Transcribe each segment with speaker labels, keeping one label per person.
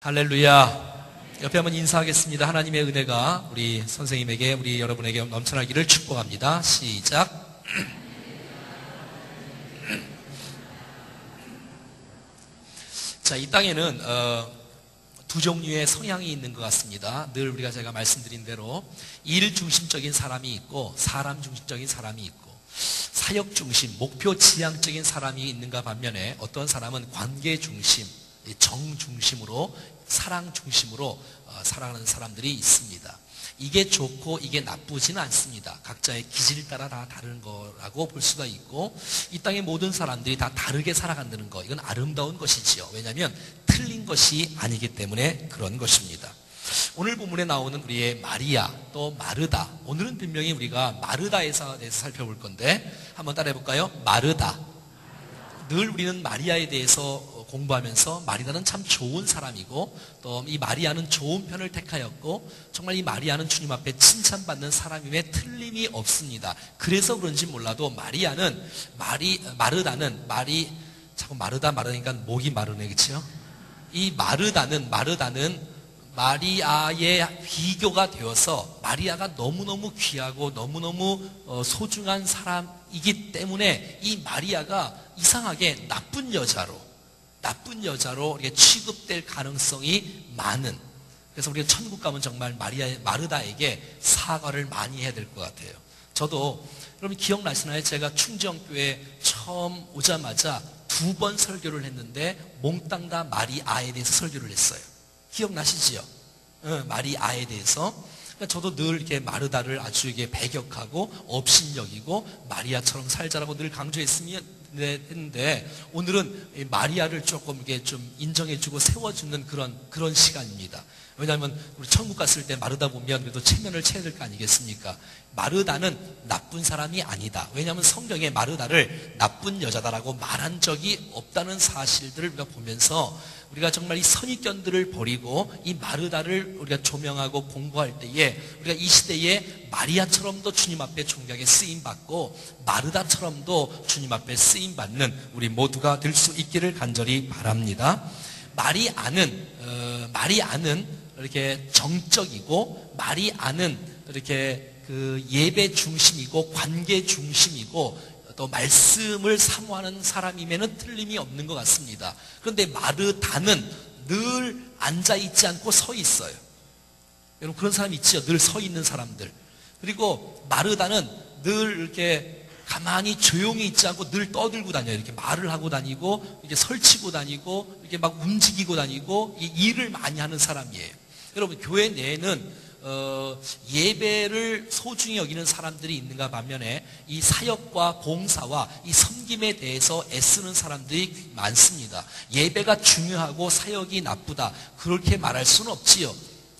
Speaker 1: 할렐루야. 옆에 한번 인사하겠습니다. 하나님의 은혜가 우리 선생님에게, 우리 여러분에게 넘쳐나기를 축복합니다. 시작. 자, 이 땅에는 두 종류의 성향이 있는 것 같습니다. 늘 제가 말씀드린 대로 일 중심적인 사람이 있고 사람 중심적인 사람이 있고 사역 중심, 목표 지향적인 사람이 있는가 반면에 어떤 사람은 관계 중심, 정 중심으로, 사랑 중심으로 살아가는 사람들이 있습니다. 이게 좋고 이게 나쁘지는 않습니다. 각자의 기질 따라 다 다른 거라고 볼 수가 있고, 이 땅의 모든 사람들이 다 다르게 살아간다는 거, 이건 아름다운 것이지요. 왜냐하면 틀린 것이 아니기 때문에 그런 것입니다. 오늘 본문에 나오는 우리의 마리아, 또 마르다, 오늘은 분명히 우리가 마르다에서 대해서 살펴볼 건데 한번 따라해 볼까요? 마르다. 늘 우리는 마리아에 대해서 공부하면서 마리아는 참 좋은 사람이고 또 이 마리아는 좋은 편을 택하였고 정말 이 마리아는 주님 앞에 칭찬받는 사람임에 틀림이 없습니다. 그래서 그런지 몰라도 마르다는 자꾸 마르다니까 목이 마르네, 그렇죠? 이 마르다는 마리아의 비교가 되어서 마리아가 너무너무 귀하고 너무너무 소중한 사람이기 때문에 이 마리아가 이상하게 나쁜 여자로 이렇게 취급될 가능성이 많은, 그래서 우리가 천국 가면 정말 마르다에게 사과를 많이 해야 될 것 같아요. 저도 여러분 기억나시나요? 제가 충정교회 처음 오자마자 2번 설교를 했는데 몽땅 다 마리아에 대해서 설교를 했어요. 기억나시지요? 마리아에 대해서. 그러니까 저도 늘 이렇게 마르다를 아주 이게 배격하고 업신여기고 마리아처럼 살자라고 늘 강조했는데 오늘은 마리아를 조금 이게 좀 인정해주고 세워주는 그런 시간입니다. 왜냐하면 우리 천국 갔을 때 마르다 보면 그래도 체면을 채야 될 거 아니겠습니까? 마르다는 나쁜 사람이 아니다. 왜냐하면 성경에 마르다를 나쁜 여자다라고 말한 적이 없다는 사실들을 우리가 보면서 우리가 정말 이 선입견들을 버리고 이 마르다를 우리가 조명하고 공부할 때에 우리가 이 시대에 마리아처럼도 주님 앞에 존경에 쓰임받고 마르다처럼도 주님 앞에 쓰임받는 우리 모두가 될 수 있기를 간절히 바랍니다. 마리아는 이렇게 정적이고 마리아는 이렇게 그 예배 중심이고 관계 중심이고 또 말씀을 사모하는 사람임에는 틀림이 없는 것 같습니다. 그런데 마르다는 늘 앉아있지 않고 서 있어요. 여러분 그런 사람 있죠? 늘 서 있는 사람들. 그리고 마르다는 늘 이렇게 가만히 조용히 있지 않고 늘 떠들고 다녀요. 이렇게 말을 하고 다니고 이렇게 설치고 다니고 이렇게 막 움직이고 다니고 일을 많이 하는 사람이에요. 여러분 교회 내에는 예배를 소중히 여기는 사람들이 있는가 반면에 이 사역과 봉사와 이 섬김에 대해서 애쓰는 사람들이 많습니다. 예배가 중요하고 사역이 나쁘다, 그렇게 말할 수는 없지요.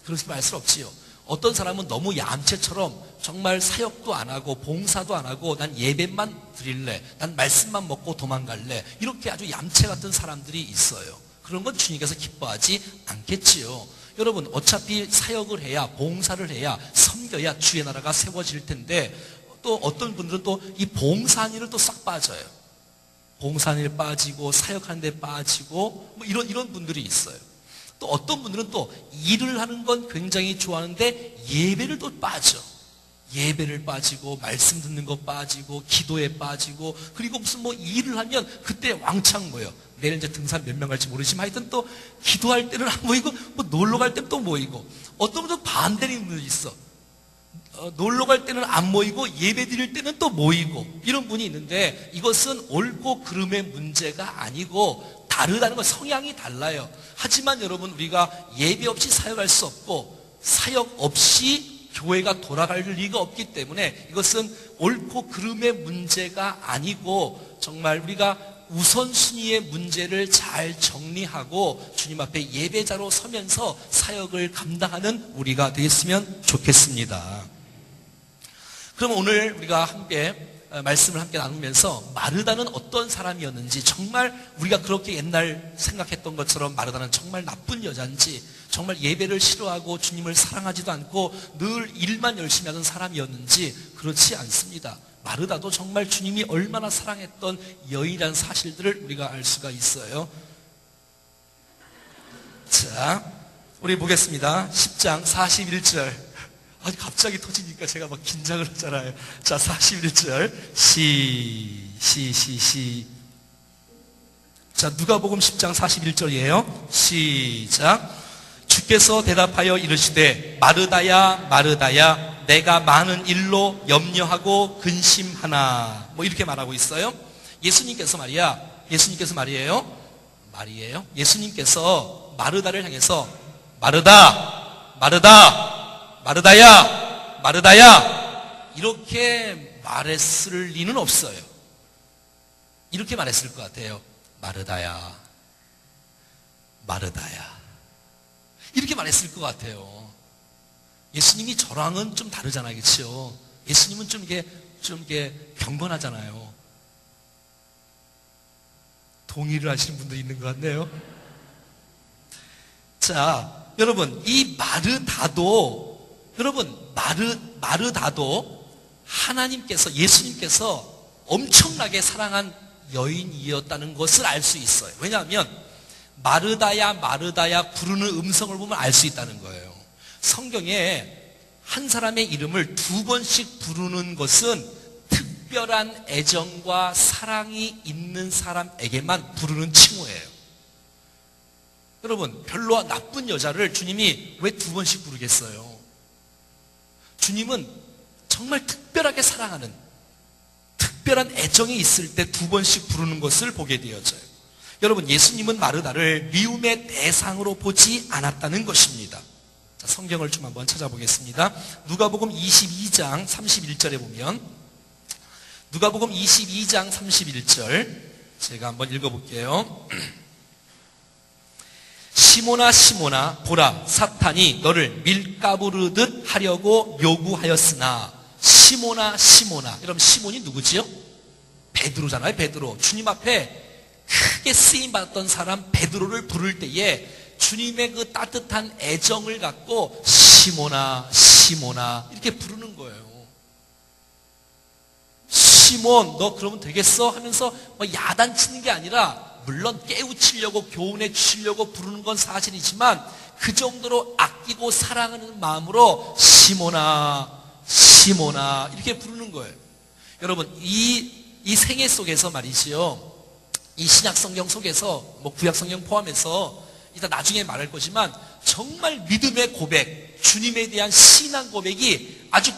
Speaker 1: 그렇게 말할 수는 없지요. 어떤 사람은 너무 얌체처럼 정말 사역도 안 하고 봉사도 안 하고 난 예배만 드릴래, 난 말씀만 먹고 도망갈래, 이렇게 아주 얌체 같은 사람들이 있어요. 그런 건 주님께서 기뻐하지 않겠지요. 여러분 어차피 사역을 해야, 봉사를 해야, 섬겨야 주의 나라가 세워질 텐데 또 어떤 분들은 또 이 봉사하는 일을 또 싹 빠져요. 봉사하는 일 빠지고 사역하는 데 빠지고 뭐 이런 분들이 있어요. 또 어떤 분들은 또 일을 하는 건 굉장히 좋아하는데 예배를 또 빠져. 예배를 빠지고 말씀 듣는 거 빠지고 기도에 빠지고, 그리고 무슨 뭐 일을 하면 그때 왕창 모여. 내일 이제 등산 몇 명 갈지 모르지만 하여튼 또 기도할 때는 안 모이고 뭐 놀러 갈 때는 또 모이고, 어떤 분들은 반대인 분들이 있어. 놀러 갈 때는 안 모이고 예배 드릴 때는 또 모이고, 이런 분이 있는데 이것은 옳고 그름의 문제가 아니고 다르다는 거, 성향이 달라요. 하지만 여러분 우리가 예배 없이 사역할 수 없고 사역 없이 교회가 돌아갈 리가 없기 때문에 이것은 옳고 그름의 문제가 아니고 정말 우리가 우선순위의 문제를 잘 정리하고 주님 앞에 예배자로 서면서 사역을 감당하는 우리가 되겠으면 좋겠습니다. 그럼 오늘 우리가 함께 말씀을 함께 나누면서 마르다는 어떤 사람이었는지, 정말 우리가 그렇게 옛날 생각했던 것처럼 마르다는 정말 나쁜 여자인지, 정말 예배를 싫어하고 주님을 사랑하지도 않고 늘 일만 열심히 하던 사람이었는지, 그렇지 않습니다. 마르다도 정말 주님이 얼마나 사랑했던 여인이라는 사실들을 우리가 알 수가 있어요. 자, 우리 보겠습니다. 10장 41절. 아니, 갑자기 터지니까 제가 막 긴장을 하잖아요. 자, 41절. 자, 누가복음 10장 41절이에요. 시작. 주께서 대답하여 이르시되 마르다야 마르다야 내가 많은 일로 염려하고 근심하나. 뭐 이렇게 말하고 있어요. 예수님께서 말이에요. 예수님께서 마르다를 향해서 마르다 마르다야 이렇게 말했을 리는 없어요. 이렇게 말했을 것 같아요. 마르다야 이렇게 말했을 것 같아요. 예수님이 저랑은 좀 다르잖아요, 그렇죠? 예수님은 좀 이게 경건하잖아요. 동의를 하시는 분도 있는 것 같네요. 자, 여러분, 이 마르다도 하나님께서, 예수님께서 엄청나게 사랑한 여인이었다는 것을 알 수 있어요. 왜냐하면 마르다야 부르는 음성을 보면 알 수 있다는 거예요. 성경에 한 사람의 이름을 2번씩 부르는 것은 특별한 애정과 사랑이 있는 사람에게만 부르는 칭호예요. 여러분, 별로 나쁜 여자를 주님이 왜 2번씩 부르겠어요? 주님은 정말 특별하게 사랑하는, 특별한 애정이 있을 때 2번씩 부르는 것을 보게 되어져요. 여러분, 예수님은 마르다를 미움의 대상으로 보지 않았다는 것입니다. 자, 성경을 좀 한번 찾아보겠습니다. 누가복음 22장 31절에 보면, 누가복음 22장 31절 제가 한번 읽어볼게요. 시몬아 시몬아 보라 사탄이 너를 밀가부르듯 하려고 요구하였으나. 시몬아 여러분, 시몬이 누구지요? 베드로잖아요. 베드로. 주님 앞에 크게 쓰임받았던 사람 베드로를 부를 때에 주님의 그 따뜻한 애정을 갖고 시몬아 이렇게 부르는 거예요. 시몬, 너 그러면 되겠어? 하면서 뭐 야단치는 게 아니라, 물론 깨우치려고 교훈해 주시려고 부르는 건 사실이지만 그 정도로 아끼고 사랑하는 마음으로 시몬아 이렇게 부르는 거예요. 여러분, 이 생애 속에서 말이지요, 이 신약 성경 속에서, 뭐 구약 성경 포함해서 이따 나중에 말할 거지만 정말 믿음의 고백, 주님에 대한 신앙 고백이 아주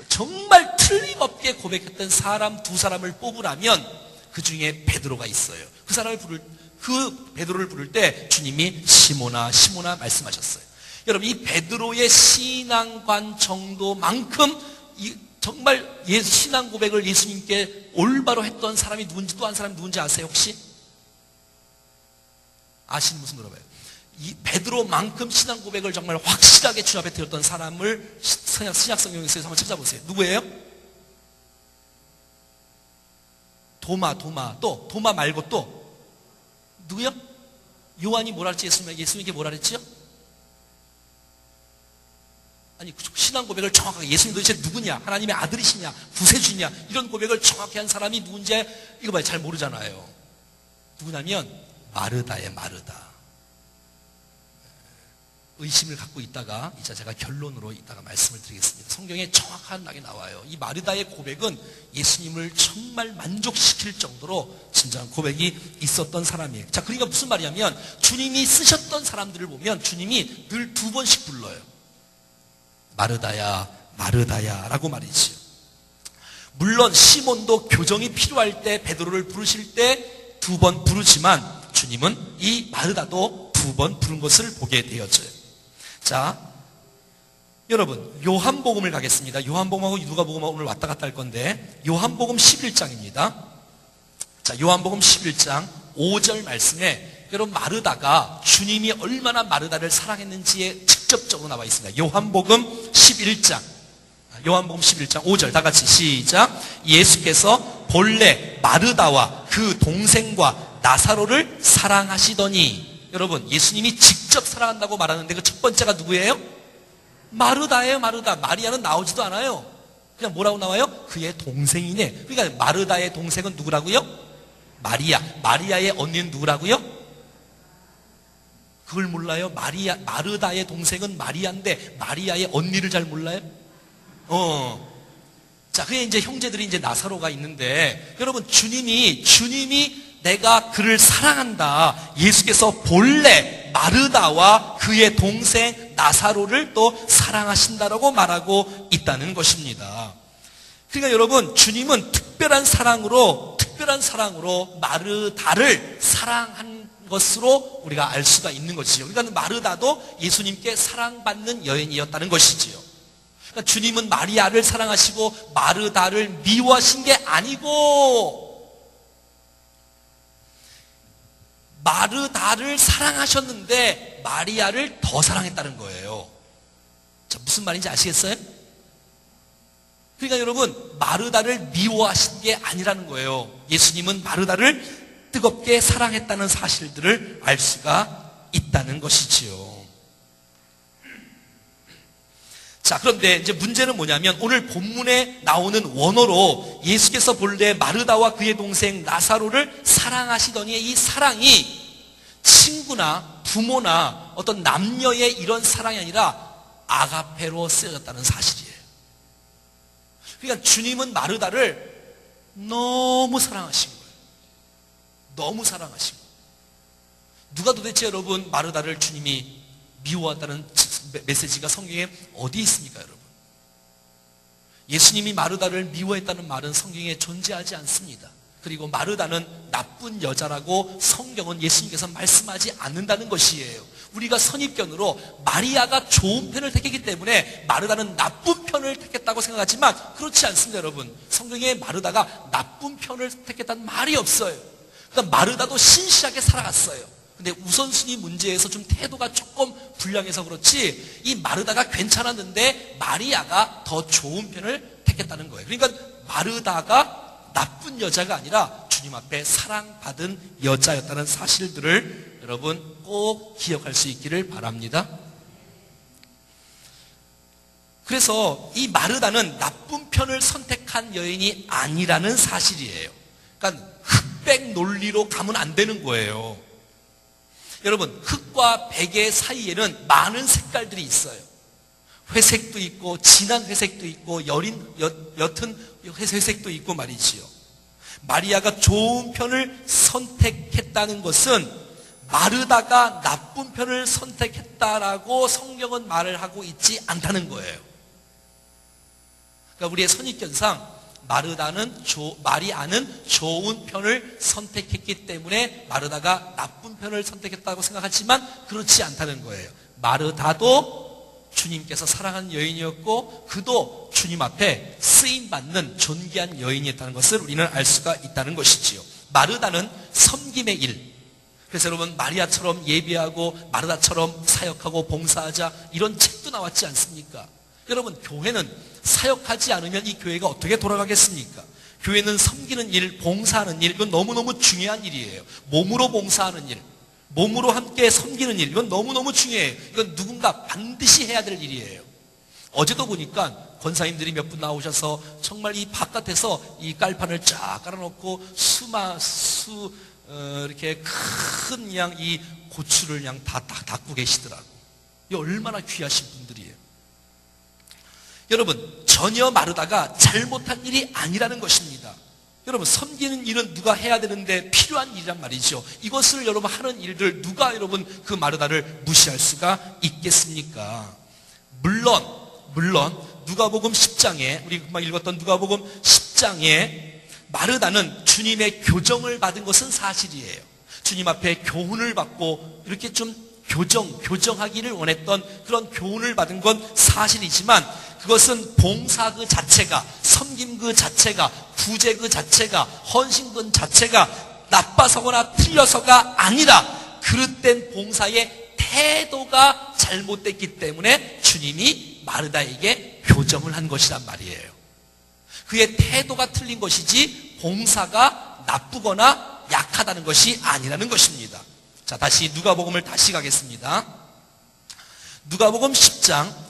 Speaker 1: 정말 틀림없게 고백했던 사람 2사람을 뽑으라면 그 중에 베드로가 있어요. 그 베드로를 부를 때 주님이 시몬아 말씀하셨어요. 여러분, 이 베드로의 신앙관 정도만큼 정말 신앙 고백을 예수님께 올바로 했던 사람이 누군지, 또 한 사람이 누군지 아세요, 혹시? 아시는 무슨 물어봐요. 이 베드로만큼 신앙 고백을 정말 확실하게 주 앞에 드렸던 사람을 신약 성경에서 한번 찾아보세요. 누구예요? 도마 말고 또 누구요? 요한이 뭐라 했지? 예수님에게 뭐라 했지요? 아니, 신앙 고백을 정확하게, 예수님 도대체 누구냐, 하나님의 아들이시냐, 구세주냐, 이런 고백을 정확히 한 사람이 누군지 이거 봐요, 잘 모르잖아요. 누구냐면 마르다예요. 마르다. 의심을 갖고 있다가 이제 제가 결론으로 이따가 말씀을 드리겠습니다. 성경에 정확하게 나와요. 이 마르다의 고백은 예수님을 정말 만족시킬 정도로 진정한 고백이 있었던 사람이에요. 자, 그러니까 무슨 말이냐면 주님이 쓰셨던 사람들을 보면 주님이 늘 2번씩 불러요. 마르다야 라고 말이지요. 물론 시몬도 교정이 필요할 때 베드로를 부르실 때 2번 부르지만 주님은 이 마르다도 2번 부른 것을 보게 되어져요. 자, 여러분, 요한복음을 가겠습니다. 요한복음하고 누가복음하고 오늘 왔다 갔다 할 건데, 요한복음 11장입니다. 자, 요한복음 11장 5절 말씀에 여러분, 마르다가 주님이 얼마나 마르다를 사랑했는지에 직접적으로 나와 있습니다. 요한복음 11장 5절 다 같이 시작. 예수께서 본래 마르다와 그 동생과 나사로를 사랑하시더니. 여러분, 예수님이 직접 사랑한다고 말하는데 그 첫 번째가 누구예요? 마르다예요. 마르다. 마리아는 나오지도 않아요. 그냥 뭐라고 나와요? 그의 동생이네. 그러니까 마르다의 동생은 누구라고요? 마리아. 마리아의 언니는 누구라고요? 그걸 몰라요? 마르다의 동생은 마리아인데 마리아의 언니를 잘 몰라요? 자, 그게 이제 형제들이 이제 나사로가 있는데, 여러분, 주님이 내가 그를 사랑한다. 예수께서 본래 마르다와 그의 동생 나사로를 또 사랑하신다라고 말하고 있다는 것입니다. 그러니까 여러분, 주님은 특별한 사랑으로 마르다를 사랑한 것으로 우리가 알 수가 있는 것이죠. 그러니까 마르다도 예수님께 사랑받는 여인이었다는 것이지요. 그러니까 주님은 마리아를 사랑하시고 마르다를 미워하신 게 아니고 마르다를 사랑하셨는데 마리아를 더 사랑했다는 거예요. 자, 무슨 말인지 아시겠어요? 그러니까 여러분, 마르다를 미워하신 게 아니라는 거예요. 예수님은 마르다를 뜨겁게 사랑했다는 사실들을 알 수가 있다는 것이지요. 자, 그런데 이제 문제는 뭐냐면 오늘 본문에 나오는 원어로 예수께서 본래 마르다와 그의 동생 나사로를 사랑하시더니 이 사랑이 친구나 부모나 어떤 남녀의 이런 사랑이 아니라 아가페로 쓰여졌다는 사실이에요. 그러니까 주님은 마르다를 너무 사랑하신 거예요. 너무 사랑하신 거예요. 누가 도대체 여러분 마르다를 주님이 미워한다는 메시지가 성경에 어디 있습니까, 여러분? 예수님이 마르다를 미워했다는 말은 성경에 존재하지 않습니다. 그리고 마르다는 나쁜 여자라고 성경은 예수님께서 말씀하지 않는다는 것이에요. 우리가 선입견으로 마리아가 좋은 편을 택했기 때문에 마르다는 나쁜 편을 택했다고 생각하지만 그렇지 않습니다, 여러분. 성경에 마르다가 나쁜 편을 택했다는 말이 없어요. 그러니까 마르다도 신실하게 살아갔어요. 근데 우선순위 문제에서 좀 태도가 조금 불량해서 그렇지 이 마르다가 괜찮았는데 마리아가 더 좋은 편을 택했다는 거예요. 그러니까 마르다가 나쁜 여자가 아니라 주님 앞에 사랑받은 여자였다는 사실들을 여러분 꼭 기억할 수 있기를 바랍니다. 그래서 이 마르다는 나쁜 편을 선택한 여인이 아니라는 사실이에요. 그러니까 흑백 논리로 가면 안 되는 거예요. 여러분, 흑과 백의 사이에는 많은 색깔들이 있어요. 회색도 있고 진한 회색도 있고 옅은 회색도 있고 말이지요. 마리아가 좋은 편을 선택했다는 것은 마르다가 나쁜 편을 선택했다라고 성경은 말을 하고 있지 않다는 거예요. 그러니까 우리의 선입견상 마리아는 좋은 편을 선택했기 때문에 마르다가 나쁜 편을 선택했다고 생각하지만 그렇지 않다는 거예요. 마르다도 주님께서 사랑하는 여인이었고 그도 주님 앞에 쓰임받는 존귀한 여인이었다는 것을 우리는 알 수가 있다는 것이지요. 마르다는 섬김의 일. 그래서 여러분 마리아처럼 예배하고 마르다처럼 사역하고 봉사하자 이런 책도 나왔지 않습니까? 여러분 교회는 사역하지 않으면 이 교회가 어떻게 돌아가겠습니까? 교회는 섬기는 일, 봉사하는 일, 이건 너무너무 중요한 일이에요. 몸으로 봉사하는 일, 몸으로 함께 섬기는 일, 이건 너무너무 중요해요. 이건 누군가 반드시 해야 될 일이에요. 어제도 보니까 권사님들이 몇 분 나오셔서 정말 이 바깥에서 이 깔판을 쫙 깔아놓고 이렇게 큰 양 이 고추를 그냥 다 닦고 계시더라고. 이 얼마나 귀하신 분들이에요. 여러분, 전혀 마르다가 잘못한 일이 아니라는 것입니다. 여러분, 섬기는 일은 누가 해야 되는데 필요한 일이란 말이죠. 이것을 여러분 하는 일들 누가 여러분 그 마르다를 무시할 수가 있겠습니까? 물론 누가복음 10장에 우리 금방 읽었던 누가복음 10장에 마르다는 주님의 교정을 받은 것은 사실이에요. 주님 앞에 교훈을 받고 이렇게 좀 교정하기를 원했던 그런 교훈을 받은 건 사실이지만 그것은 봉사 그 자체가, 섬김 그 자체가, 구제 그 자체가, 헌신 그 자체가 나빠서거나 틀려서가 아니라 그릇된 봉사의 태도가 잘못됐기 때문에 주님이 마르다에게 교정을 한 것이란 말이에요. 그의 태도가 틀린 것이지 봉사가 나쁘거나 약하다는 것이 아니라는 것입니다. 자, 다시 누가복음을 다시 가겠습니다. 누가복음 10장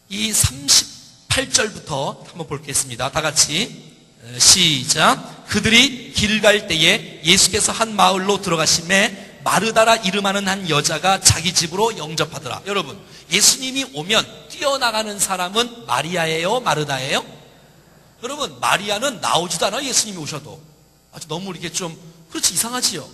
Speaker 1: 이 38절부터 한번 보겠습니다. 다 같이 시작. 그들이 길 갈 때에 예수께서 한 마을로 들어가심에 마르다라 이름하는 한 여자가 자기 집으로 영접하더라. 여러분, 예수님이 오면 뛰어나가는 사람은 마리아예요, 마르다예요? 여러분, 마리아는 나오지도 않아요. 예수님이 오셔도. 아주 너무 이렇게 좀 그렇지, 이상하지요.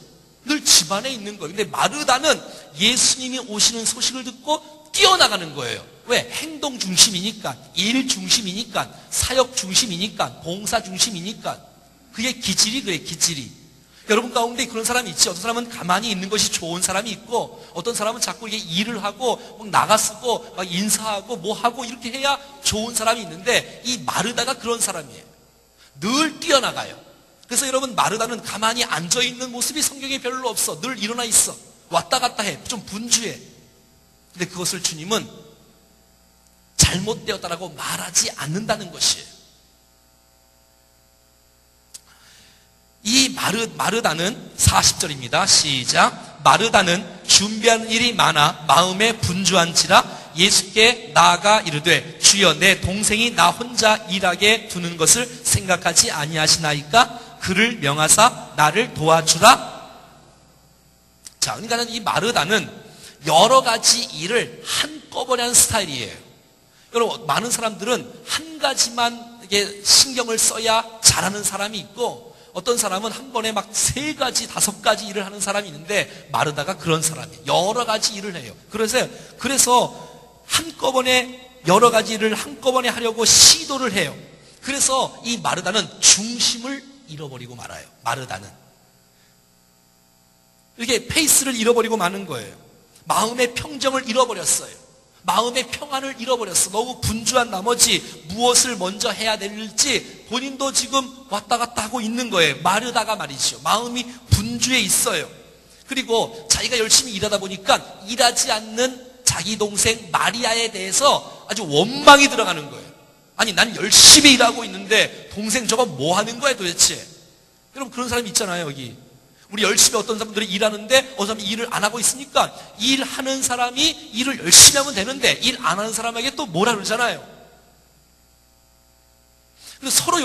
Speaker 1: 늘 집안에 있는 거예요. 근데 마르다는 예수님이 오시는 소식을 듣고 뛰어나가는 거예요. 왜? 행동 중심이니까, 일 중심이니까, 사역 중심이니까, 봉사 중심이니까. 그게 기질이 그래, 기질이. 여러분 가운데 그런 사람이 있지. 어떤 사람은 가만히 있는 것이 좋은 사람이 있고, 어떤 사람은 자꾸 이게 일을 하고 막 나가쓰고 막 인사하고 뭐 하고 이렇게 해야 좋은 사람이 있는데, 이 마르다가 그런 사람이에요. 늘 뛰어나가요. 그래서 여러분, 마르다는 가만히 앉아있는 모습이 성경에 별로 없어. 늘 일어나 있어. 왔다 갔다 해. 좀 분주해. 근데 그것을 주님은 잘못되었다라고 말하지 않는다는 것이에요. 이 마르다는 40절입니다. 시작. 마르다는 준비하는 일이 많아 마음에 분주한지라 예수께 나아가 이르되 주여 내 동생이 나 혼자 일하게 두는 것을 생각하지 아니하시나이까? 그를 명하사 나를 도와주라. 자, 그러니까 이 마르다는 여러 가지 일을 한꺼번에 하는 스타일이에요. 여러분, 많은 사람들은 한 가지만 이게 신경을 써야 잘하는 사람이 있고, 어떤 사람은 한 번에 막 3가지, 5가지 일을 하는 사람이 있는데, 마르다가 그런 사람이에요. 여러 가지 일을 해요. 그래서 한꺼번에 여러 가지 일을 한꺼번에 하려고 시도를 해요. 그래서 이 마르다는 중심을 잃어버리고 말아요. 마르다는 이렇게 페이스를 잃어버리고 마는 거예요. 마음의 평정을 잃어버렸어요. 마음의 평안을 잃어버렸어. 너무 분주한 나머지 무엇을 먼저 해야 될지 본인도 지금 왔다 갔다 하고 있는 거예요. 마르다가 말이죠. 마음이 분주해 있어요. 그리고 자기가 열심히 일하다 보니까 일하지 않는 자기 동생 마리아에 대해서 아주 원망이 들어가는 거예요. 아니, 난 열심히 일하고 있는데 동생 저거 뭐 하는 거야 도대체? 여러분, 그런 사람이 있잖아요. 여기 우리 열심히 어떤 사람들이 일하는데 어떤 사람이 일을 안 하고 있으니까 일하는 사람이 일을 열심히 하면 되는데 일 안 하는 사람에게 또 뭐라 그러잖아요. 그래서 서로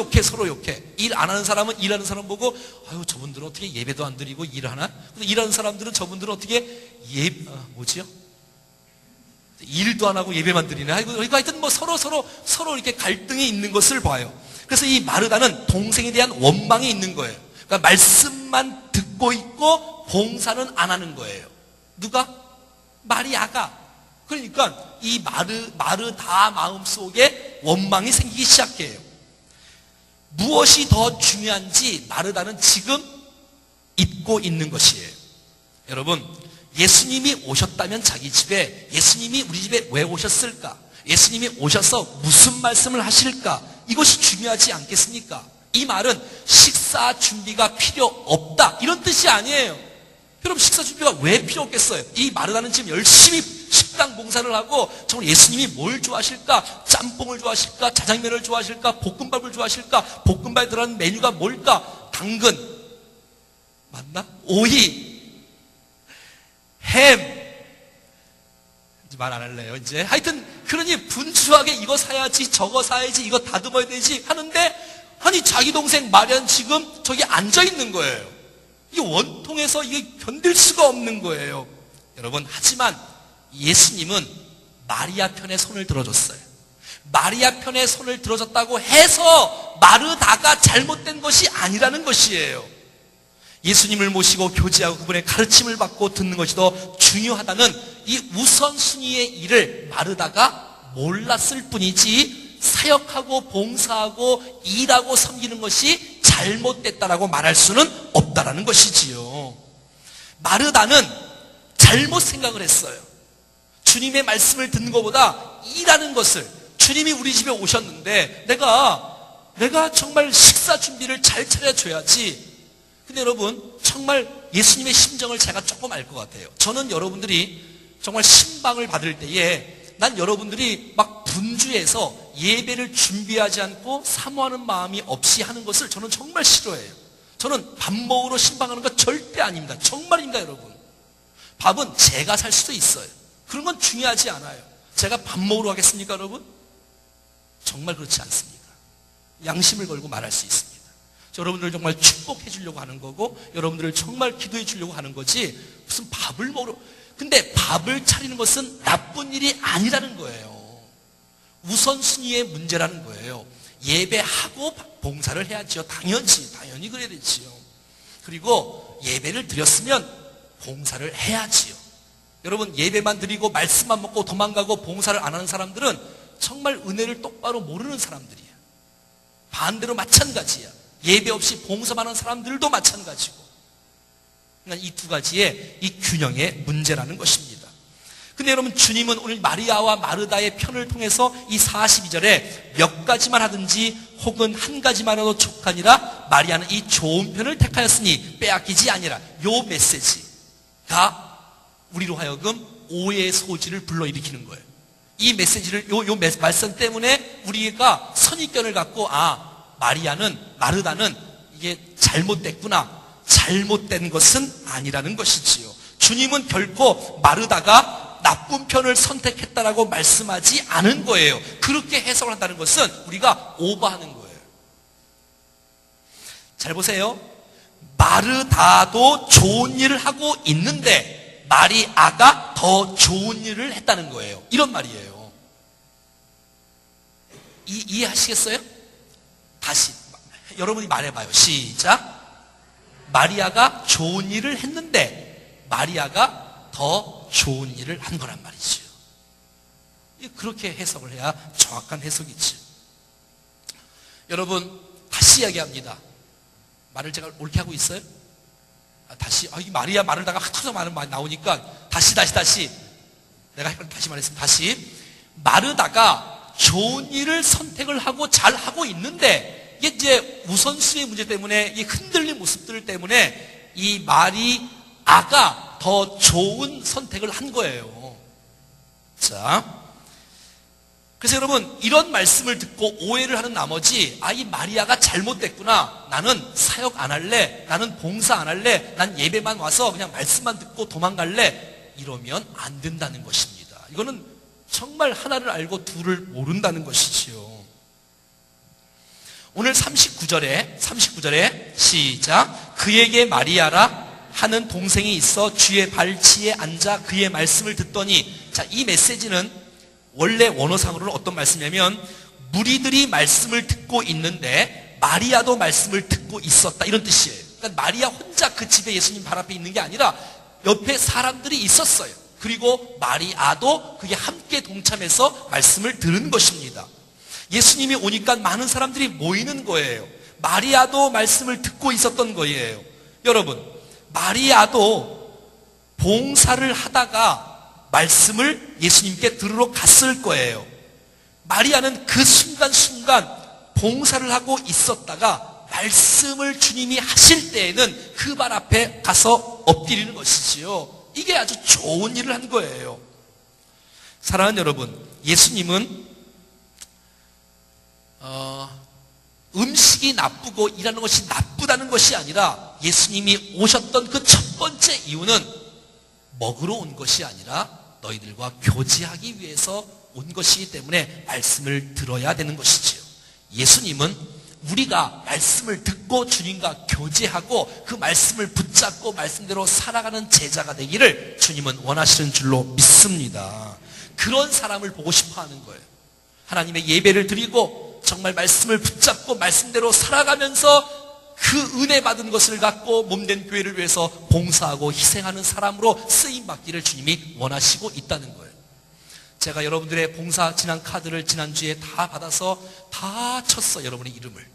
Speaker 1: 욕해. 일 안 하는 사람은 일하는 사람 보고 아유, 저분들은 어떻게 예배도 안 드리고 일하나? 근데 일하는 사람들은 저분들은 어떻게 뭐지요? 일도 안 하고 예배만 드리네. 하여튼 뭐 서로 이렇게 갈등이 있는 것을 봐요. 그래서 이 마르다는 동생에 대한 원망이 있는 거예요. 그러니까 말씀만 듣고 있고 봉사는 안 하는 거예요. 누가? 마리아가. 그러니까 이 마르다 마음속에 원망이 생기기 시작해요. 무엇이 더 중요한지 마르다는 지금 잊고 있는 것이에요. 여러분, 예수님이 오셨다면 자기 집에, 예수님이 우리 집에 왜 오셨을까? 예수님이 오셔서 무슨 말씀을 하실까? 이것이 중요하지 않겠습니까? 이 말은 식사 준비가 필요 없다, 이런 뜻이 아니에요. 여러분, 식사 준비가 왜 필요 없겠어요? 이 마르다는 지금 열심히 식당 봉사를 하고 정말 예수님이 뭘 좋아하실까? 짬뽕을 좋아하실까? 자장면을 좋아하실까? 볶음밥을 좋아하실까? 볶음밥에 들어가는 메뉴가 뭘까? 당근 맞나? 오이, 햄, 말 안 할래요 이제. 하여튼 그러니 분주하게 이거 사야지 저거 사야지 이거 다듬어야 되지 하는데, 아니 자기 동생 마리아는 지금 저기 앉아 있는 거예요. 이게 원통해서 이게 견딜 수가 없는 거예요. 여러분, 하지만 예수님은 마리아 편에 손을 들어줬어요. 마리아 편에 손을 들어줬다고 해서 마르다가 잘못된 것이 아니라는 것이에요. 예수님을 모시고 교제하고 그분의 가르침을 받고 듣는 것이 더 중요하다는 이 우선순위의 일을 마르다가 몰랐을 뿐이지, 사역하고 봉사하고 일하고 섬기는 것이 잘못됐다라고 말할 수는 없다라는 것이지요. 마르다는 잘못 생각을 했어요. 주님의 말씀을 듣는 것보다 일하는 것을, 주님이 우리 집에 오셨는데 내가 정말 식사 준비를 잘 차려줘야지. 근데 여러분, 정말 예수님의 심정을 제가 조금 알 것 같아요. 저는 여러분들이 정말 신방을 받을 때에 난 여러분들이 막 분주해서 예배를 준비하지 않고 사모하는 마음이 없이 하는 것을 저는 정말 싫어해요. 저는 밥 먹으러 신방하는 거 절대 아닙니다. 정말입니다, 여러분. 밥은 제가 살 수도 있어요. 그런 건 중요하지 않아요. 제가 밥 먹으러 가겠습니까, 여러분? 정말 그렇지 않습니다. 양심을 걸고 말할 수 있습니다. 여러분들을 정말 축복해 주려고 하는 거고 여러분들을 정말 기도해 주려고 하는 거지 무슨 밥을 먹으러. 근데 밥을 차리는 것은 나쁜 일이 아니라는 거예요. 우선순위의 문제라는 거예요. 예배하고 봉사를 해야지요. 당연히 그래야 되지요. 그리고 예배를 드렸으면 봉사를 해야지요. 여러분, 예배만 드리고 말씀만 먹고 도망가고 봉사를 안 하는 사람들은 정말 은혜를 똑바로 모르는 사람들이야. 반대로 마찬가지야. 예배 없이 봉사만 하는 사람들도 마찬가지고. 그러니까 이 두 가지의 이 균형의 문제라는 것입니다. 근데 여러분, 주님은 오늘 마리아와 마르다의 편을 통해서 이 42절에 몇 가지만 하든지 혹은 한 가지만 해도 족하니라 마리아는 이 좋은 편을 택하였으니 빼앗기지 아니라 요 메시지가 우리로 하여금 오해의 소지를 불러일으키는 거예요. 이 메시지를 요 말씀 때문에 우리가 선입견을 갖고 마르다는 이게 잘못됐구나. 잘못된 것은 아니라는 것이지요. 주님은 결코 마르다가 나쁜 편을 선택했다라고 말씀하지 않은 거예요. 그렇게 해석을 한다는 것은 우리가 오버하는 거예요. 잘 보세요. 마르다도 좋은 일을 하고 있는데 마리아가 더 좋은 일을 했다는 거예요. 이런 말이에요. 이해하시겠어요? 다시 여러분이 말해봐요. 시작. 마리아가 좋은 일을 했는데 마리아가 더 좋은 일을 한 거란 말이죠. 그렇게 해석을 해야 정확한 해석이죠. 여러분, 다시 이야기합니다. 말을 제가 옳게 하고 있어요? 다시, 이 마리아 말을다가 하도 많이 나오니까 다시 내가 다시 말했습니다. 다시 마르다가 좋은 일을 선택을 하고 잘 하고 있는데 이게 이제 우선순위의 문제 때문에 이 흔들린 모습들 때문에 이 마리아가 더 좋은 선택을 한 거예요. 자, 그래서 여러분, 이런 말씀을 듣고 오해를 하는 나머지 이 마리아가 잘못됐구나. 나는 사역 안 할래. 나는 봉사 안 할래. 난 예배만 와서 그냥 말씀만 듣고 도망갈래. 이러면 안 된다는 것입니다. 이거는 정말 하나를 알고 둘을 모른다는 것이지요. 오늘 39절에 시작. 그에게 마리아라 하는 동생이 있어 주의 발치에 앉아 그의 말씀을 듣더니, 자, 이 메시지는 원래 원어상으로는 어떤 말씀이냐면 무리들이 말씀을 듣고 있는데 마리아도 말씀을 듣고 있었다, 이런 뜻이에요. 그러니까 마리아 혼자 그 집에 예수님 발 앞에 있는 게 아니라 옆에 사람들이 있었어요. 그리고 마리아도 그게 함께 동참해서 말씀을 들은 것입니다. 예수님이 오니까 많은 사람들이 모이는 거예요. 마리아도 말씀을 듣고 있었던 거예요. 여러분, 마리아도 봉사를 하다가 말씀을 예수님께 들으러 갔을 거예요. 마리아는 그 순간순간 봉사를 하고 있었다가 말씀을 주님이 하실 때에는 그 발 앞에 가서 엎드리는 것이지요. 이게 아주 좋은 일을 한 거예요. 사랑하는 여러분, 예수님은 음식이 나쁘고 일하는 것이 나쁘다는 것이 아니라 예수님이 오셨던 그 첫 번째 이유는 먹으러 온 것이 아니라 너희들과 교제하기 위해서 온 것이기 때문에 말씀을 들어야 되는 것이지요. 예수님은 우리가 말씀을 듣고 주님과 교제하고 그 말씀을 붙잡고 말씀대로 살아가는 제자가 되기를 주님은 원하시는 줄로 믿습니다. 그런 사람을 보고 싶어 하는 거예요. 하나님의 예배를 드리고 정말 말씀을 붙잡고 말씀대로 살아가면서 그 은혜 받은 것을 갖고 몸된 교회를 위해서 봉사하고 희생하는 사람으로 쓰임받기를 주님이 원하시고 있다는 거예요. 제가 여러분들의 봉사 지난 카드를 지난주에 다 받아서 다 쳤어요, 여러분의 이름을.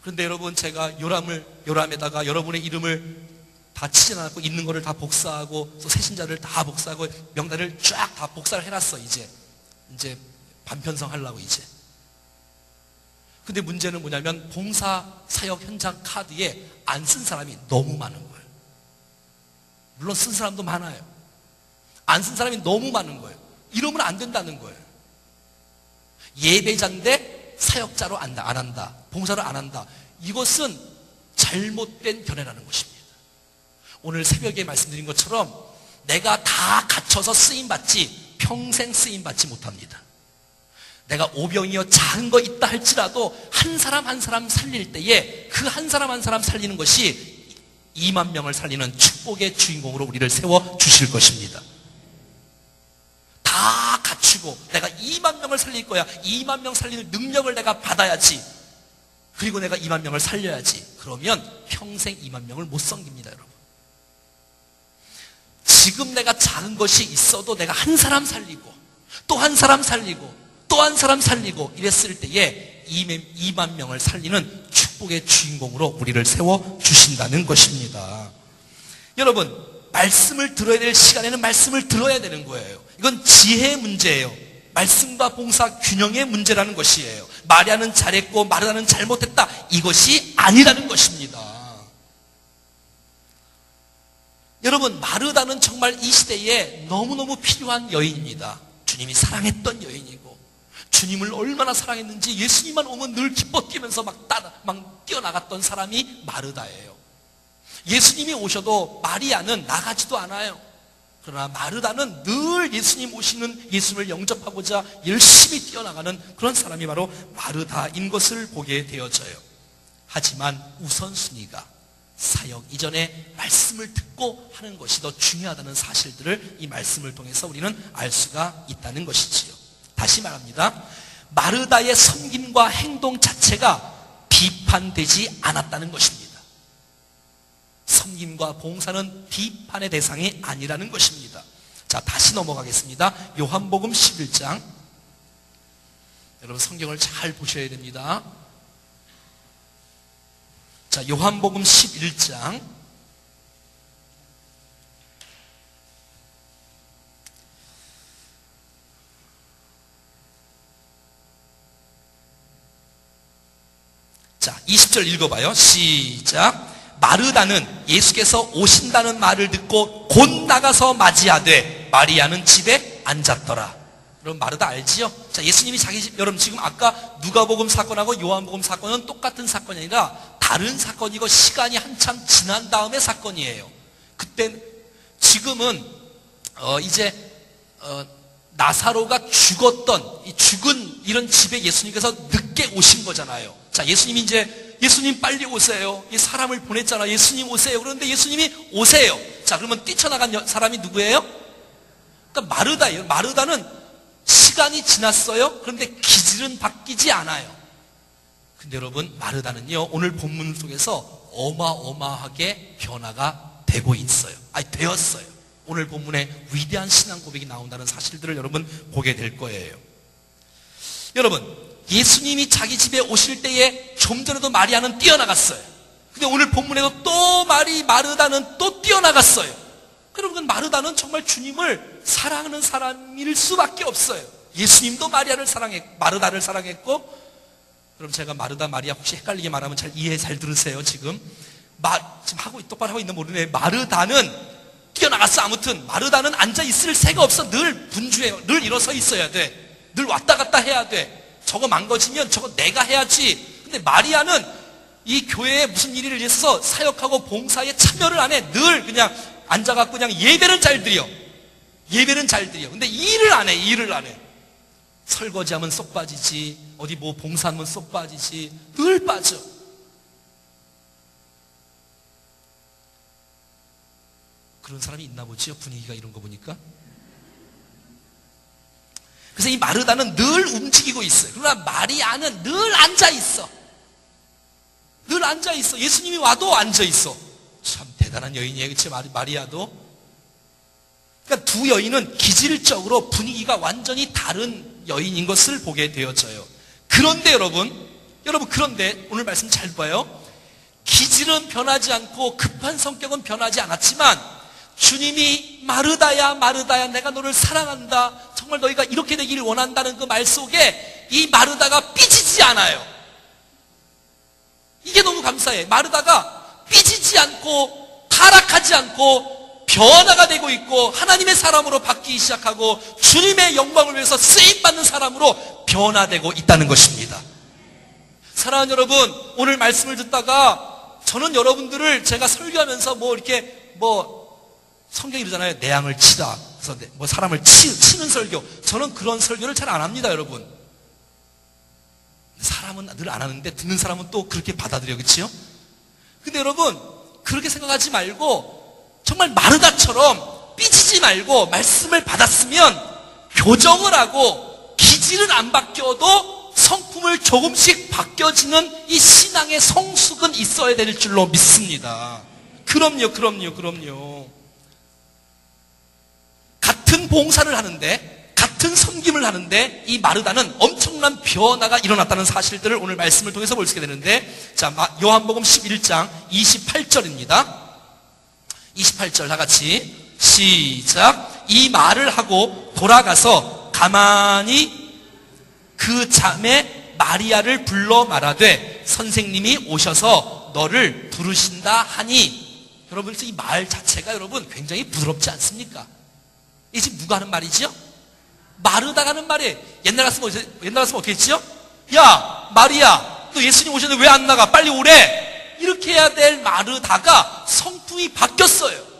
Speaker 1: 그런데 여러분, 제가 요람에다가 여러분의 이름을 다 치진 않았고 있는 거를 다 복사하고 또 새신자를 다 복사하고 명단을 쫙 다 복사를 해놨어. 이제 반편성 하려고 이제. 근데 문제는 뭐냐면 봉사 사역 현장 카드에 안 쓴 사람이 너무 많은 거예요. 물론 쓴 사람도 많아요. 안 쓴 사람이 너무 많은 거예요. 이러면 안 된다는 거예요. 예배자인데 사역자로 안 한다. 봉사를 안 한다. 이것은 잘못된 견해라는 것입니다. 오늘 새벽에 말씀드린 것처럼 내가 다 갖춰서 쓰임받지 평생 쓰임받지 못합니다. 내가 오병이어 작은 거 있다 할지라도 한 사람 한 사람 살릴 때에 그 한 사람 한 사람 살리는 것이 2만 명을 살리는 축복의 주인공으로 우리를 세워 주실 것입니다. 다 갖추고 내가 2만 명을 살릴 거야. 2만 명 살리는 능력을 내가 받아야지. 그리고 내가 2만 명을 살려야지. 그러면 평생 2만 명을 못 섬깁니다, 여러분. 지금 내가 작은 것이 있어도 내가 한 사람 살리고 또 한 사람 살리고 또 한 사람 살리고 이랬을 때에 2만 명을 살리는 축복의 주인공으로 우리를 세워 주신다는 것입니다. 여러분, 말씀을 들어야 될 시간에는 말씀을 들어야 되는 거예요. 이건 지혜의 문제예요. 말씀과 봉사 균형의 문제라는 것이에요. 마리아는 잘했고 마르다는 잘못했다, 이것이 아니라는 것입니다. 여러분, 마르다는 정말 이 시대에 너무너무 필요한 여인입니다. 주님이 사랑했던 여인이고 주님을 얼마나 사랑했는지 예수님만 오면 늘 기뻐 뛰면서 막 뛰어나갔던 사람이 마르다예요. 예수님이 오셔도 마리아는 나가지도 않아요. 그러나 마르다는 늘 예수님 오시는 예수님을 영접하고자 열심히 뛰어나가는 그런 사람이 바로 마르다인 것을 보게 되어져요. 하지만 우선순위가 사역 이전에 말씀을 듣고 하는 것이 더 중요하다는 사실들을 이 말씀을 통해서 우리는 알 수가 있다는 것이지요. 다시 말합니다. 마르다의 섬김과 행동 자체가 비판되지 않았다는 것입니다. 섬김과 봉사는 비판의 대상이 아니라는 것입니다. 자, 다시 넘어가겠습니다. 요한복음 11장. 여러분, 성경을 잘 보셔야 됩니다. 자, 요한복음 11장. 자, 20절 읽어봐요. 시작. 마르다는 예수께서 오신다는 말을 듣고 곧 나가서 맞이하되 마리아는 집에 앉았더라. 여러분, 마르다 알지요? 자, 예수님이 자기 집, 여러분 지금 아까 누가복음 사건하고 요한복음 사건은 똑같은 사건이 아니라 다른 사건이고 시간이 한참 지난 다음의 사건이에요. 지금은 이제 나사로가 죽었던 이 죽은 이런 집에 예수님께서 늦게 오신 거잖아요. 자, 예수님 빨리 오세요. 이 사람을 보냈잖아. 예수님 오세요. 그런데 예수님이 오세요. 자, 그러면 뛰쳐나간 사람이 누구예요? 그러니까 마르다예요. 마르다는 시간이 지났어요. 그런데 기질은 바뀌지 않아요. 근데 여러분, 마르다는요, 오늘 본문 속에서 어마어마하게 변화가 되고 있어요. 되었어요. 오늘 본문에 위대한 신앙 고백이 나온다는 사실들을 여러분 보게 될 거예요. 여러분, 예수님이 자기 집에 오실 때에 좀 전에도 마리아는 뛰어나갔어요. 근데 오늘 본문에도 또 마르다는 또 뛰어나갔어요. 그러면 마르다는 정말 주님을 사랑하는 사람일 수밖에 없어요. 예수님도 마리아를 마르다를 사랑했고, 그럼 제가 마르다 마리아 혹시 헷갈리게 말하면 잘 들으세요. 지금 똑바로 하고 있는 모르네. 마르다는 뛰어나갔어. 아무튼 마르다는 앉아 있을 새가 없어. 늘 분주해요. 늘 일어서 있어야 돼. 늘 왔다 갔다 해야 돼. 저거 망가지면 저거 내가 해야지. 근데 마리아는 이 교회에 무슨 일이 있어서 사역하고 봉사에 참여를 안 해. 늘 그냥 앉아갖고 그냥 예배는 잘 드려. 근데 일을 안 해. 설거지하면 쏙 빠지지, 어디 뭐 봉사하면 쏙 빠지지, 늘 빠져. 그런 사람이 있나 보지요? 분위기가 이런 거 보니까. 그래서 이 마르다는 늘 움직이고 있어요. 그러나 마리아는 늘 앉아있어. 예수님이 와도 앉아있어. 참 대단한 여인이에요. 그치? 마리아도. 그러니까 두 여인은 기질적으로 분위기가 완전히 다른 여인인 것을 보게 되어져요. 그런데 여러분 그런데 오늘 말씀 잘 봐요. 기질은 변하지 않고 급한 성격은 변하지 않았지만 주님이 마르다야 내가 너를 사랑한다, 정말 너희가 이렇게 되기를 원한다는 그 말 속에 이 마르다가 삐지지 않아요. 이게 너무 감사해. 마르다가 삐지지 않고 타락하지 않고 변화가 되고 있고 하나님의 사람으로 바뀌기 시작하고 주님의 영광을 위해서 쓰임받는 사람으로 변화되고 있다는 것입니다. 사랑하는 여러분, 오늘 말씀을 듣다가 저는 여러분들을 제가 설교하면서 성경이 이러잖아요. 내 양을 치라. 그래서 사람을 치는 설교. 저는 그런 설교를 잘 안 합니다, 여러분. 사람은 늘 안 하는데 듣는 사람은 또 그렇게 받아들여, 그치요? 근데 여러분, 그렇게 생각하지 말고 정말 마르다처럼 삐지지 말고 말씀을 받았으면 교정을 하고 기질은 안 바뀌어도 성품을 조금씩 바뀌어지는 이 신앙의 성숙은 있어야 될 줄로 믿습니다. 그럼요. 같은 봉사를 하는데, 같은 섬김을 하는데 이 마르다는 엄청난 변화가 일어났다는 사실들을 오늘 말씀을 통해서 볼 수 있게 되는데, 자, 요한복음 11장 28절입니다. 28절 다 같이 시작. 이 말을 하고 돌아가서 가만히 그 자매 마리아를 불러 말하되 선생님이 오셔서 너를 부르신다 하니. 여러분, 이 말 자체가 여러분 굉장히 부드럽지 않습니까? 이게 지금 누가 하는 말이죠? 마르다가 하는 말이에요. 옛날 같으면 어떻게 했지요? 야, 마리아, 너 예수님 오셨는데 왜 안 나가? 빨리 오래. 이렇게 해야 될 마르다가 성품이 바뀌었어요.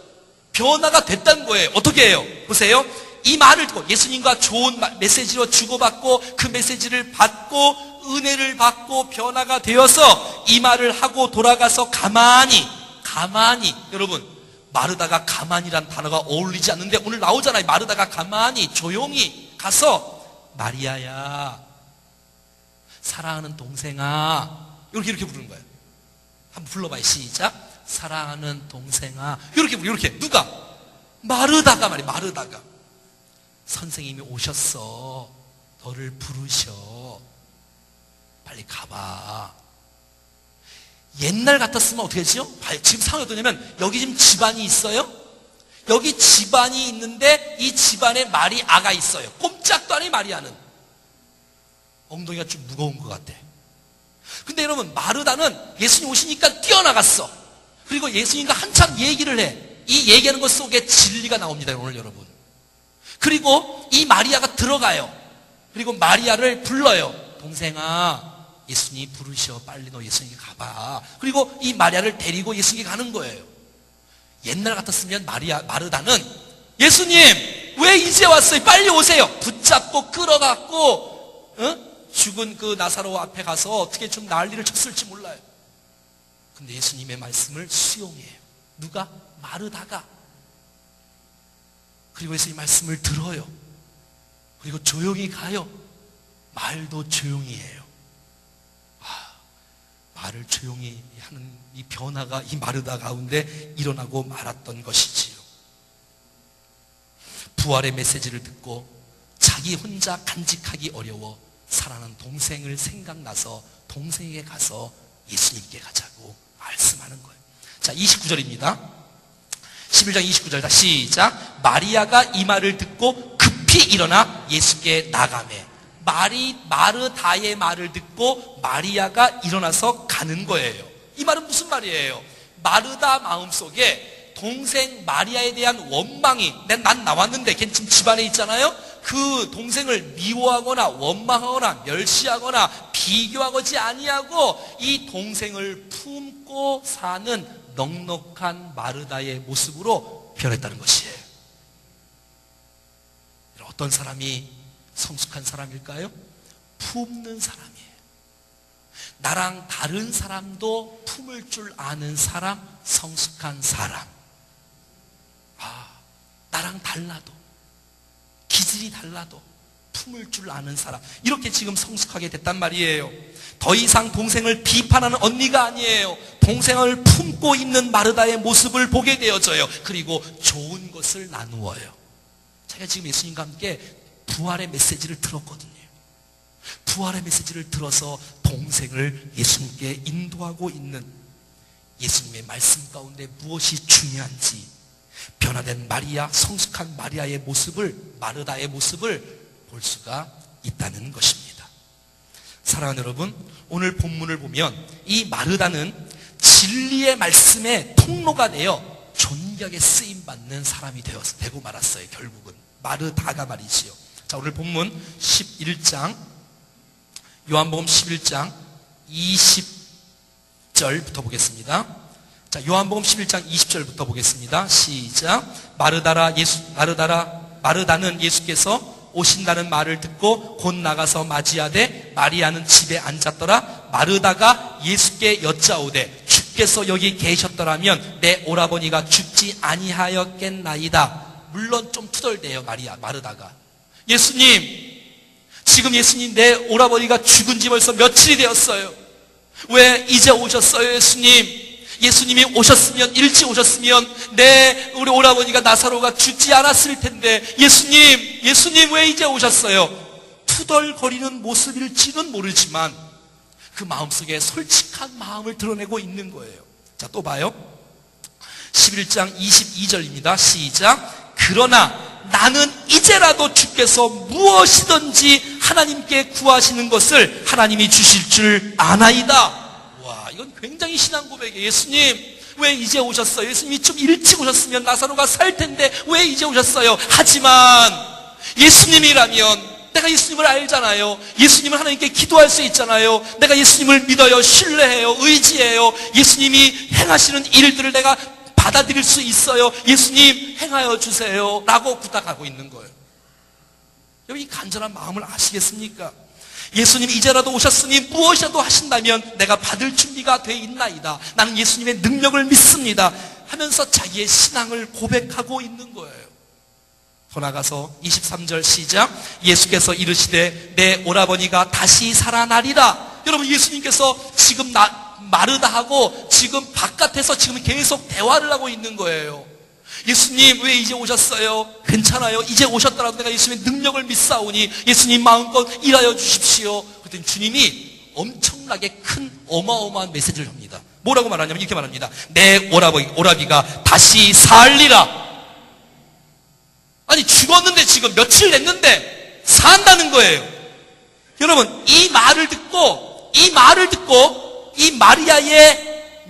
Speaker 1: 변화가 됐다는 거예요. 어떻게 해요? 보세요. 이 말을 듣고 예수님과 좋은 메시지로 주고받고 그 메시지를 받고 은혜를 받고 변화가 되어서 이 말을 하고 돌아가서 가만히. 여러분, 마르다가 가만히란 단어가 어울리지 않는데 오늘 나오잖아요. 마르다가 가만히 조용히 가서 마리아야, 사랑하는 동생아, 이렇게 부르는 거예요. 한번 불러봐요. 시작. 사랑하는 동생아. 이렇게 누가? 마르다가 말이에요. 마르다가 선생님이 오셨어. 너를 부르셔. 빨리 가봐. 옛날 같았으면 어떻게 했죠? 지금 상황이 어떠냐면 여기 지금 집안이 있어요. 여기 집안이 있는데 이 집안에 마리아가 있어요. 꼼짝도 안 해. 마리아는 엉덩이가 좀 무거운 것 같아. 근데 여러분, 마르다는 예수님 오시니까 뛰어나갔어. 그리고 예수님과 한참 얘기를 해. 이 얘기하는 것 속에 진리가 나옵니다, 오늘 여러분. 그리고 이 마리아가 들어가요. 그리고 마리아를 불러요. 동생아, 예수님 부르셔. 빨리 너 예수님께 가봐. 그리고 이 마리아를 데리고 예수님께 가는 거예요. 옛날 같았으면 마르다는 예수님 왜 이제 왔어요? 빨리 오세요. 붙잡고 끌어갖고 죽은 그 나사로 앞에 가서 어떻게 좀 난리를 쳤을지 몰라요. 근데 예수님의 말씀을 수용해요. 누가? 마르다가. 그리고 예수님 말씀을 들어요. 그리고 조용히 가요. 말도 조용히 해요. 말을 조용히 하는 이 변화가 이 마르다 가운데 일어나고 말았던 것이지요. 부활의 메시지를 듣고 자기 혼자 간직하기 어려워 사랑하는 동생을 생각나서 동생에게 가서 예수님께 가자고 말씀하는 거예요. 자, 29절입니다. 11장 29절 시작. 마리아가 이 말을 듣고 급히 일어나 예수께 나가매. 마르다의 말을 듣고 마리아가 일어나서 가는 거예요. 이 말은 무슨 말이에요? 마르다 마음속에 동생 마리아에 대한 원망이, 난 나왔는데 걔 지금 집안에 있잖아요. 그 동생을 미워하거나 원망하거나 멸시하거나 비교하지 아니하고 이 동생을 품고 사는 넉넉한 마르다의 모습으로 변했다는 것이에요. 어떤 사람이 성숙한 사람일까요? 품는 사람이에요. 나랑 다른 사람도 품을 줄 아는 사람, 성숙한 사람. 나랑 달라도, 기질이 달라도 품을 줄 아는 사람. 이렇게 지금 성숙하게 됐단 말이에요. 더 이상 동생을 비판하는 언니가 아니에요. 동생을 품고 있는 마르다의 모습을 보게 되어져요. 그리고 좋은 것을 나누어요. 제가 지금 예수님과 함께 부활의 메시지를 들었거든요. 부활의 메시지를 들어서 동생을 예수님께 인도하고 있는 예수님의 말씀 가운데 무엇이 중요한지 변화된 마리아, 성숙한 마리아의 모습을, 마르다의 모습을 볼 수가 있다는 것입니다. 사랑하는 여러분, 오늘 본문을 보면 이 마르다는 진리의 말씀의 통로가 되어 존귀하게 쓰임받는 사람이 되고 말았어요. 결국은 마르다가 말이지요. 자, 오늘 본문 11장, 요한복음 11장 20절부터 보겠습니다. 자, 요한복음 11장 20절부터 보겠습니다. 시작. 마르다는 예수께서 오신다는 말을 듣고 곧 나가서 맞이하되 마리아는 집에 앉았더라. 마르다가 예수께 여짜오되 주께서 여기 계셨더라면 내 오라버니가 죽지 아니하였겠나이다. 물론 좀 투덜대요. 마르다가. 예수님, 지금 예수님 내 오라버니가 죽은 지 벌써 며칠이 되었어요. 왜 이제 오셨어요? 예수님이 오셨으면, 일찍 오셨으면 우리 오라버니가 나사로가 죽지 않았을 텐데 예수님 왜 이제 오셨어요? 투덜거리는 모습일지는 모르지만 그 마음속에 솔직한 마음을 드러내고 있는 거예요. 자, 또 봐요. 11장 22절입니다. 시작. 그러나 나는 이제라도 주께서 무엇이든지 하나님께 구하시는 것을 하나님이 주실 줄 아나이다. 와, 이건 굉장히 신앙 고백이에요. 예수님, 왜 이제 오셨어요? 예수님이 좀 일찍 오셨으면 나사로가 살 텐데 왜 이제 오셨어요? 하지만 예수님이라면 내가 예수님을 알잖아요. 예수님은 하나님께 기도할 수 있잖아요. 내가 예수님을 믿어요. 신뢰해요. 의지해요. 예수님이 행하시는 일들을 내가 받아들일 수 있어요. 예수님 행하여 주세요 라고 부탁하고 있는 거예요. 여기 간절한 마음을 아시겠습니까? 예수님 이제라도 오셨으니 무엇이라도 하신다면 내가 받을 준비가 돼 있나이다. 나는 예수님의 능력을 믿습니다 하면서 자기의 신앙을 고백하고 있는 거예요. 더 나가서 23절 시작. 예수께서 이르시되 내 오라버니가 다시 살아나리라. 여러분, 예수님께서 지금 마르다하고 지금 바깥에서 지금 계속 대화를 하고 있는 거예요. 예수님 왜 이제 오셨어요? 괜찮아요. 이제 오셨더라도 내가 예수님의 능력을 믿사오니 예수님 마음껏 일하여 주십시오. 그랬더니 주님이 엄청나게 큰 어마어마한 메시지를 합니다. 뭐라고 말하냐면 이렇게 말합니다. 내 오라비가 다시 살리라. 아니, 죽었는데 지금 며칠 됐는데 산다는 거예요. 여러분, 이 말을 듣고 이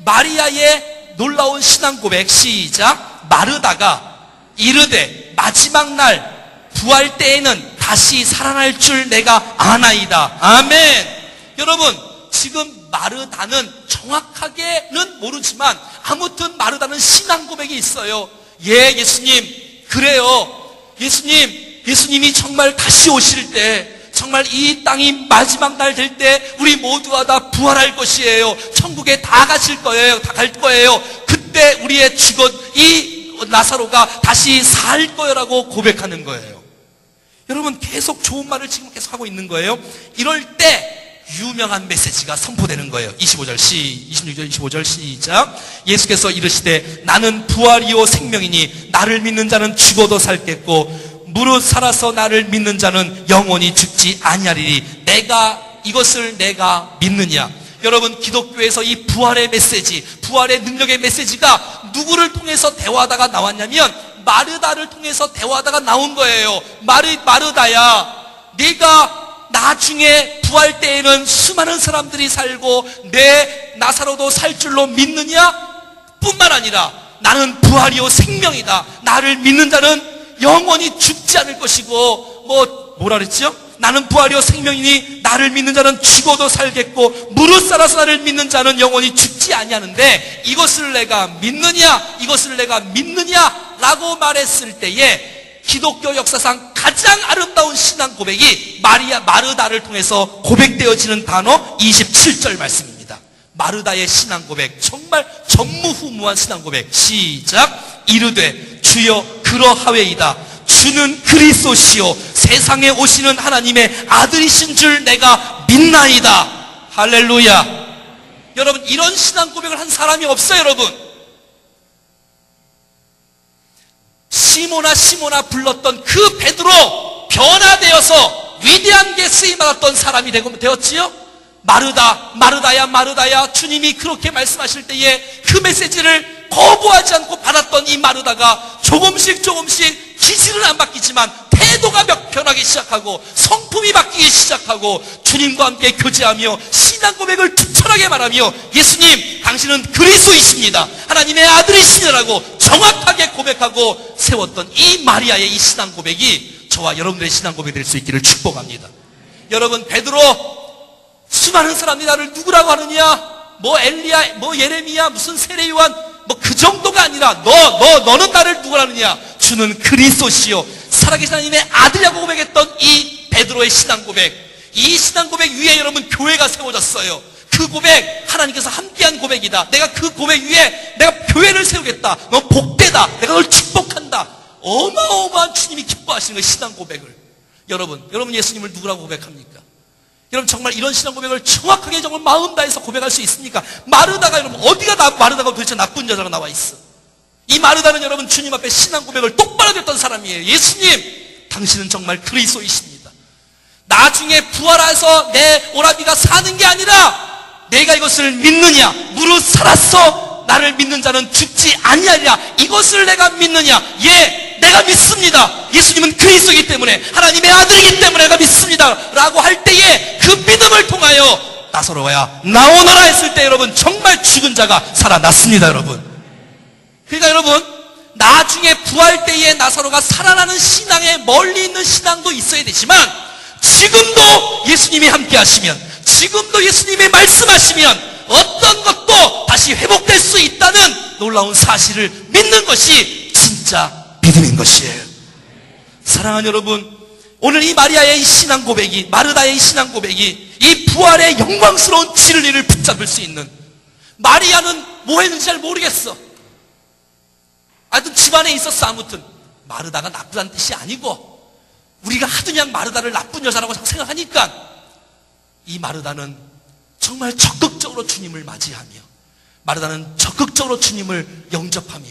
Speaker 1: 마리아의 놀라운 신앙 고백 시작. 마르다가 이르되 마지막 날 부활 때에는 다시 살아날 줄 내가 아나이다. 아멘. 여러분, 지금 마르다는 정확하게는 모르지만 아무튼 마르다는 신앙 고백이 있어요. 예, 예수님, 그래요. 예수님이 정말 다시 오실 때, 정말 이 땅이 마지막 날 될 때 우리 모두가 다 부활할 것이에요. 천국에 다 가실 거예요. 다 갈 거예요. 그때 우리의 죽은 이 나사로가 다시 살 거라고 고백하는 거예요. 여러분, 계속 좋은 말을 지금 계속 하고 있는 거예요. 이럴 때 유명한 메시지가 선포되는 거예요. 26절 시작. 예수께서 이르시되 나는 부활이요 생명이니 나를 믿는 자는 죽어도 살겠고 무릇 살아서 나를 믿는 자는 영원히 죽지 아니하리니 이것을 내가 믿느냐. 여러분, 기독교에서 이 부활의 메시지, 부활의 능력의 메시지가 누구를 통해서 대화하다가 나왔냐면 마르다를 통해서 대화하다가 나온 거예요. 마르다야, 네가 나중에 부활 때에는 수많은 사람들이 살고 내 나사로도 살 줄로 믿느냐? 뿐만 아니라 나는 부활이요 생명이다. 나를 믿는 자는 영원히 죽지 않을 것이고 뭐라 그랬죠? 나는 부활이요 생명이니 나를 믿는 자는 죽어도 살겠고 무릇 살아서 나를 믿는 자는 영원히 죽지 아니하는데 이것을 내가 믿느냐? 라고 말했을 때에 기독교 역사상 가장 아름다운 신앙 고백이 마르다를 통해서 고백되어지는 단어 27절 말씀입니다. 마르다의 신앙 고백, 정말 전무후무한 신앙 고백 시작. 이르되 주여 그러하외이다. 주는 그리스도시요 세상에 오시는 하나님의 아들이신 줄 내가 믿나이다. 할렐루야. 여러분, 이런 신앙 고백을 한 사람이 없어요. 여러분, 시모나 불렀던 그 베드로 변화되어서 위대한 게 쓰임받았던 사람이 되었지요. 마르다야 주님이 그렇게 말씀하실 때에 그 메시지를 거부하지 않고 받았던 이 마르다가 조금씩 기질은 안 바뀌지만 태도가 변하기 시작하고 성품이 바뀌기 시작하고 주님과 함께 교제하며 신앙 고백을 투철하게 말하며 예수님 당신은 그리스도이십니다. 하나님의 아들이시라고 정확하게 고백하고 세웠던 이 마리아의 이 신앙 고백이 저와 여러분들의 신앙 고백이 될 수 있기를 축복합니다. 여러분, 베드로 수많은 사람들이 나를 누구라고 하느냐? 뭐 엘리야, 뭐 예레미야, 무슨 세례요한 뭐 그 정도가 아니라 너는 나를 누구라 하느냐? 주는 그리스도시요 살아계신 하나님의 아들이라고 고백했던 베드로의 신앙 고백, 이 신앙 고백 위에 여러분 교회가 세워졌어요. 그 고백, 하나님께서 함께한 고백이다. 내가 그 고백 위에 내가 교회를 세우겠다. 너 복되다. 내가 널 축복한다. 어마어마한 주님이 기뻐하시는 그 신앙 고백을. 여러분 예수님을 누구라고 고백합니까? 여러분 정말 이런 신앙 고백을 정확하게 정말 마음 다해서 고백할 수 있습니까? 마르다가 여러분 어디가 마르다가 도대체 나쁜 여자가 나와 있어? 이 마르다는 여러분 주님 앞에 신앙 고백을 똑바로 했던 사람이에요. 예수님, 당신은 정말 그리스도이십니다. 나중에 부활해서 내 오라비가 사는 게 아니라 내가 이것을 믿느냐? 무릇 살았어. 나를 믿는 자는 죽지 아니하리라. 이것을 내가 믿느냐? 예, 내가 믿습니다. 예수님은 그리스도이기 때문에, 하나님의 아들이기 때문에 내가 믿습니다 라고 할 때에 그 믿음을 통하여 나사로야 나오너라 했을 때 여러분 정말 죽은 자가 살아났습니다. 여러분, 그러니까 여러분 나중에 부활 때에 나사로가 살아나는 신앙에 멀리 있는 신앙도 있어야 되지만, 지금도 예수님이 함께 하시면, 지금도 예수님이 말씀하시면 어떤 것도 다시 회복될 수 있다는 놀라운 사실을 믿는 것이 진짜 믿음인 것이에요. 사랑하는 여러분, 오늘 이 마리아의 신앙 고백이, 마르다의 신앙 고백이 이 부활의 영광스러운 진리를 붙잡을 수 있는, 마리아는 뭐 했는지 잘 모르겠어. 하여튼 집안에 있었어. 아무튼 마르다가 나쁘다는 뜻이 아니고, 우리가 하도 그냥 마르다를 나쁜 여자라고 생각하니까 이 마르다는 정말 적극적으로 주님을 맞이하며, 마르다는 적극적으로 주님을 영접하며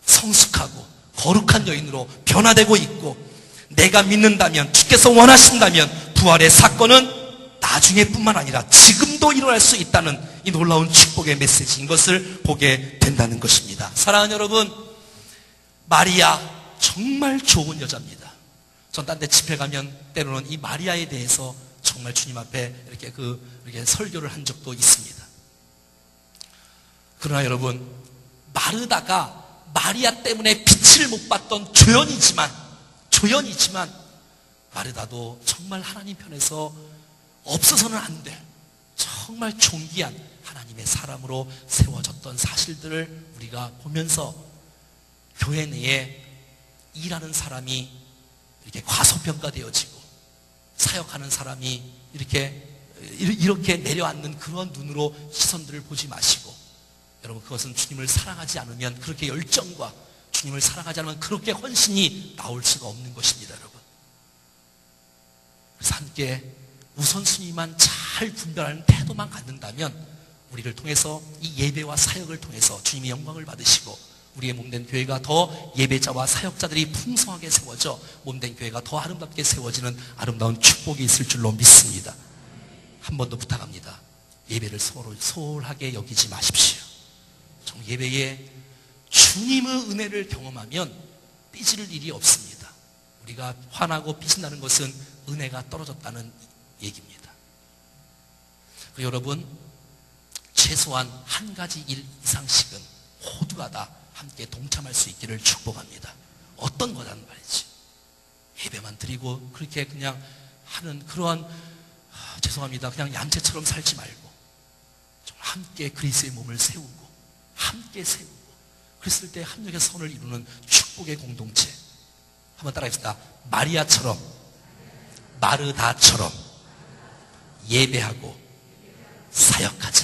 Speaker 1: 성숙하고 거룩한 여인으로 변화되고 있고, 내가 믿는다면, 주께서 원하신다면 부활의 사건은 나중에 뿐만 아니라 지금도 일어날 수 있다는 이 놀라운 축복의 메시지인 것을 보게 된다는 것입니다. 사랑하는 여러분, 마리아 정말 좋은 여자입니다. 전 딴 데 집회 가면 때로는 이 마리아에 대해서 정말 주님 앞에 이렇게 설교를 한 적도 있습니다. 그러나 여러분, 마르다가 마리아 때문에 빛을 못 봤던 조연이지만 마르다도 정말 하나님 편에서 없어서는 안 될 정말 존귀한 하나님의 사람으로 세워졌던 사실들을 우리가 보면서, 교회 내에 일하는 사람이 이렇게 과소평가되어지고 사역하는 사람이 이렇게 내려앉는 그런 눈으로 시선들을 보지 마시고, 여러분 그것은 주님을 사랑하지 않으면, 그렇게 열정과 주님을 사랑하지 않으면 그렇게 헌신이 나올 수가 없는 것입니다. 여러분, 그래서 함께 우선순위만 잘 분별하는 태도만 갖는다면, 우리를 통해서 이 예배와 사역을 통해서 주님의 영광을 받으시고, 우리의 몸된 교회가 더 예배자와 사역자들이 풍성하게 세워져 몸된 교회가 더 아름답게 세워지는 아름다운 축복이 있을 줄로 믿습니다. 한 번 더 부탁합니다. 예배를 소홀하게 여기지 마십시오. 정말 예배에 주님의 은혜를 경험하면 삐질 일이 없습니다. 우리가 화나고 삐진다는 것은 은혜가 떨어졌다는 얘기입니다. 여러분, 최소한 한 가지 일 이상씩은 모두가 다 함께 동참할 수 있기를 축복합니다. 어떤 거라는 말이지. 예배만 드리고 그렇게 그냥 하는 그러한, 죄송합니다, 그냥 얌체처럼 살지 말고 정말 함께 그리스도의 몸을 세우고 함께 세우고, 그랬을 때 합력의 선을 이루는 축복의 공동체. 한번 따라합시다. 마리아처럼, 마르다처럼 예배하고 사역하자.